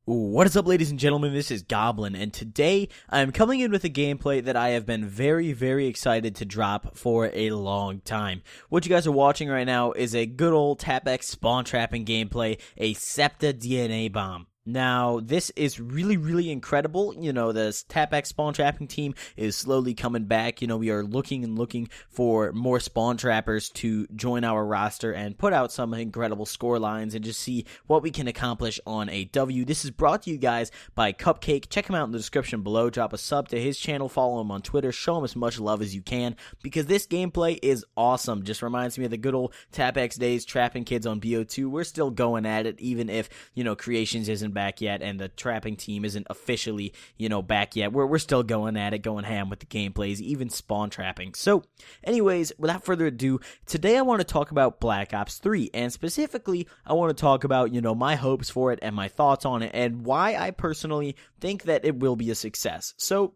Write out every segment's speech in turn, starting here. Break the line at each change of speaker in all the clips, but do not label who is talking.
What is up, ladies and gentlemen? This is Goblin, and today I'm coming in with a gameplay that I have been very, very excited to drop for a long time. What you guys are watching right now is a good old TapX spawn trapping gameplay, a Septa DNA bomb. Now, this is really, really incredible. You know, this TapX spawn trapping team is slowly coming back. You know, we are looking for more spawn trappers to join our roster and put out some incredible score lines and just see what we can accomplish on a W. This is brought to you guys by Cupcake. Check him out in the description below. Drop a sub to his channel. Follow him on Twitter. Show him as much love as you can because this gameplay is awesome. Just reminds me of the good old TapX days trapping kids on BO2. We're still going at it even if, you know, Creations isn't back yet and the trapping team isn't officially, you know, back yet. We're still going at it, going ham with the gameplays, even spawn trapping. So anyways, without further ado, today I want to talk about Black Ops 3, and specifically I want to talk about, you know, my hopes for it and my thoughts on it and why I personally think that it will be a success. So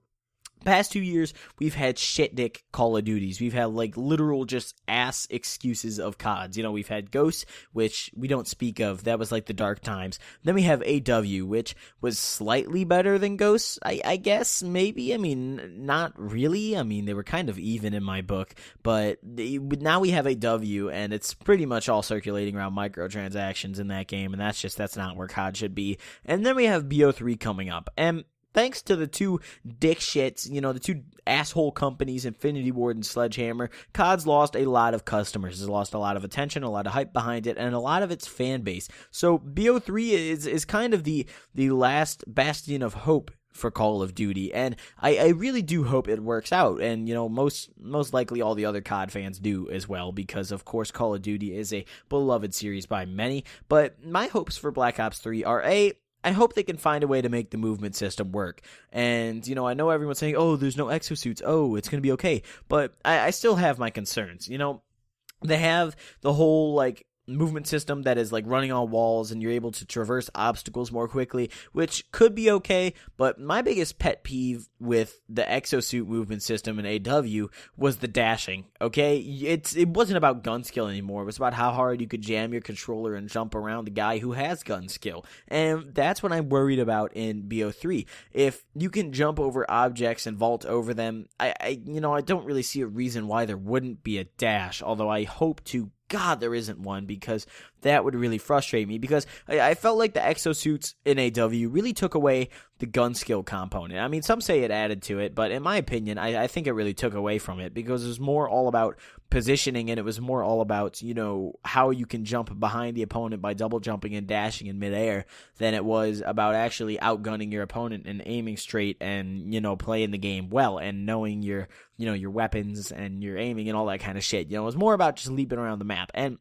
past 2 years, we've had shit dick Call of Duties. We've had, like, literal just ass excuses of CODs. You know, we've had Ghosts, which we don't speak of. That was, like, the dark times. Then we have AW, which was slightly better than Ghosts, I guess, maybe. I mean, not really. I mean, they were kind of even in my book. But now we have AW, and it's pretty much all circulating around microtransactions in that game, and that's not where COD should be. And then we have BO3 coming up. And thanks to the two dick shits, you know, the two asshole companies, Infinity Ward and Sledgehammer, COD's lost a lot of customers. It's lost a lot of attention, a lot of hype behind it, and a lot of its fan base. So BO3 is kind of the last bastion of hope for Call of Duty, and I really do hope it works out, and, you know, most likely all the other COD fans do as well, because of course Call of Duty is a beloved series by many. But my hopes for Black Ops 3 are I hope they can find a way to make the movement system work. And, you know, I know everyone's saying, oh, there's no exosuits. Oh, it's going to be okay. But I still have my concerns. You know, they have the whole, like, movement system that is like running on walls and you're able to traverse obstacles more quickly, which could be okay, but my biggest pet peeve with the exosuit movement system in AW was the dashing. Okay, it wasn't about gun skill anymore. It was about how hard you could jam your controller and jump around the guy who has gun skill, and that's what I'm worried about in BO3. If you can jump over objects and vault over them, I don't really see a reason why there wouldn't be a dash, although I hope to God there isn't one, because that would really frustrate me, because I felt like the exosuits in AW really took away the gun skill component. I mean, some say it added to it, but in my opinion, I think it really took away from it, because it was more all about positioning, and it was more all about, you know, how you can jump behind the opponent by double jumping and dashing in midair, than it was about actually outgunning your opponent and aiming straight and, you know, playing the game well and knowing your weapons and your aiming and all that kind of shit. You know, it was more about just leaping around the map. And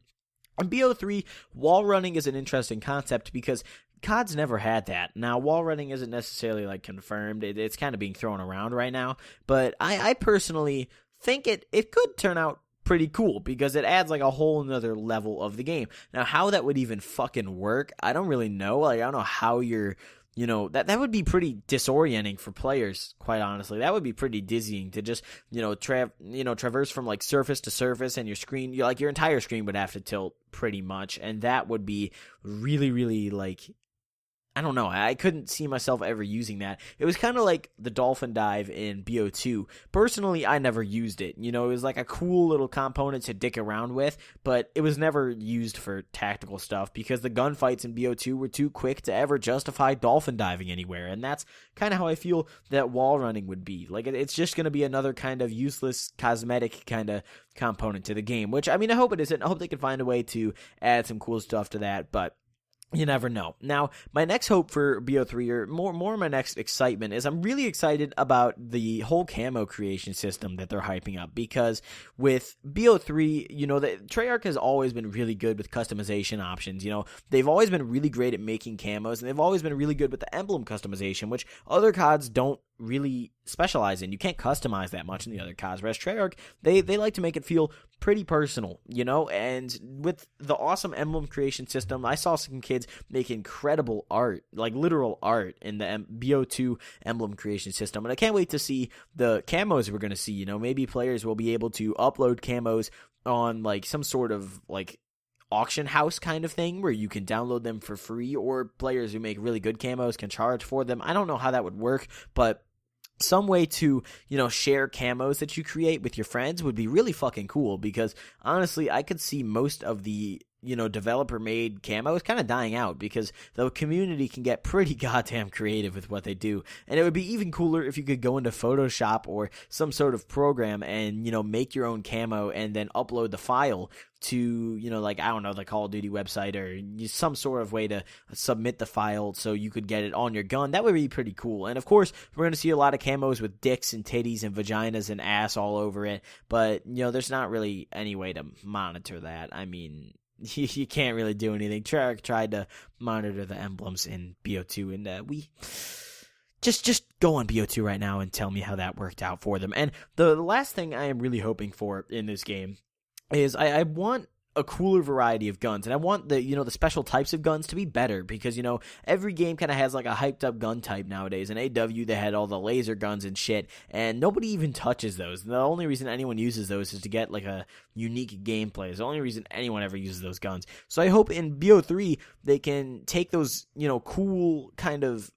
in BO3, wall running is an interesting concept because COD's never had that. Now, wall running isn't necessarily, like, confirmed. It's kind of being thrown around right now. But I personally think it could turn out pretty cool, because it adds, like, a whole nother level of the game. Now, how that would even fucking work, I don't really know. Like, I don't know how you're... You know, that would be pretty disorienting for players, quite honestly. That would be pretty dizzying to just, traverse from, like, surface to surface, and your screen, your entire screen would have to tilt pretty much, and that would be really, really, like, I don't know. I couldn't see myself ever using that. It was kind of like the dolphin dive in BO2. Personally, I never used it. You know, it was like a cool little component to dick around with, but it was never used for tactical stuff because the gunfights in BO2 were too quick to ever justify dolphin diving anywhere. And that's kind of how I feel that wall running would be. Like, it's just going to be another kind of useless cosmetic kind of component to the game, which, I mean, I hope it isn't. I hope they can find a way to add some cool stuff to that, but you never know. Now, my next hope for BO3, or more my next excitement, is I'm really excited about the whole camo creation system that they're hyping up, because with BO3, you know, the Treyarch has always been really good with customization options. You know, they've always been really great at making camos, and they've always been really good with the emblem customization, which other CODs don't really specialize in. You can't customize that much in the other CODs, whereas Treyarch, they like to make it feel pretty personal, you know. And with the awesome emblem creation system, I saw some kids make incredible art, like literal art, in the BO2 emblem creation system, and I can't wait to see the camos we're going to see. You know, maybe players will be able to upload camos on, like, some sort of, like, auction house kind of thing where you can download them for free, or players who make really good camos can charge for them. I don't know how that would work, but some way to, share camos that you create with your friends would be really fucking cool, because honestly, I could see most of the developer made camos kind of dying out, because the community can get pretty goddamn creative with what they do. And it would be even cooler if you could go into Photoshop or some sort of program and, make your own camo and then upload the file to, I don't know, the Call of Duty website, or some sort of way to submit the file so you could get it on your gun. That would be pretty cool. And of course, we're going to see a lot of camos with dicks and titties and vaginas and ass all over it. But, there's not really any way to monitor that. I mean, you can't really do anything. Treyarch tried to monitor the emblems in BO2, and we just go on BO2 right now and tell me how that worked out for them. And the last thing I am really hoping for in this game is I want a cooler variety of guns, and I want the the special types of guns to be better, because every game kind of has like a hyped up gun type nowadays. In AW they had all the laser guns and shit, and nobody even touches those. The only reason anyone uses those is to get like a unique gameplay. It's the only reason anyone ever uses those guns. So I hope in BO3 they can take those cool kind of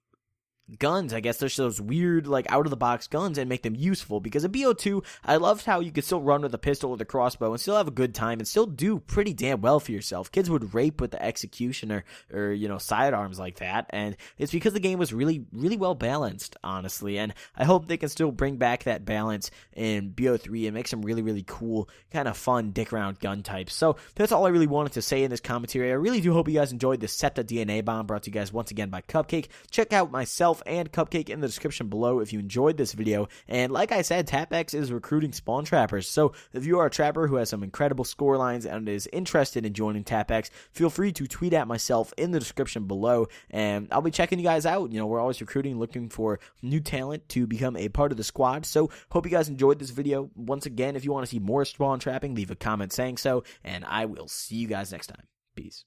guns, I guess there's those weird like out of the box guns, and make them useful. Because in BO2 I loved how you could still run with a pistol or the crossbow and still have a good time and still do pretty damn well for yourself. Kids would rape with the executioner or sidearms like that, and it's because the game was really well balanced, honestly. And I hope they can still bring back that balance in BO3 and make some really cool kind of fun dick round gun types. So that's all I really wanted to say in this commentary. I really do hope you guys enjoyed this Septa DNA bomb, brought to you guys once again by Cupcake. Check out myself and Cupcake in the description below if you enjoyed this video. And like I said, TapX is recruiting spawn trappers, so if you are a trapper who has some incredible score lines and is interested in joining TapX, feel free to tweet at myself in the description below, and I'll be checking you guys out. We're always recruiting, looking for new talent to become a part of the squad. So hope you guys enjoyed this video. Once again, if you want to see more spawn trapping, leave a comment saying so, and I will see you guys next time. Peace.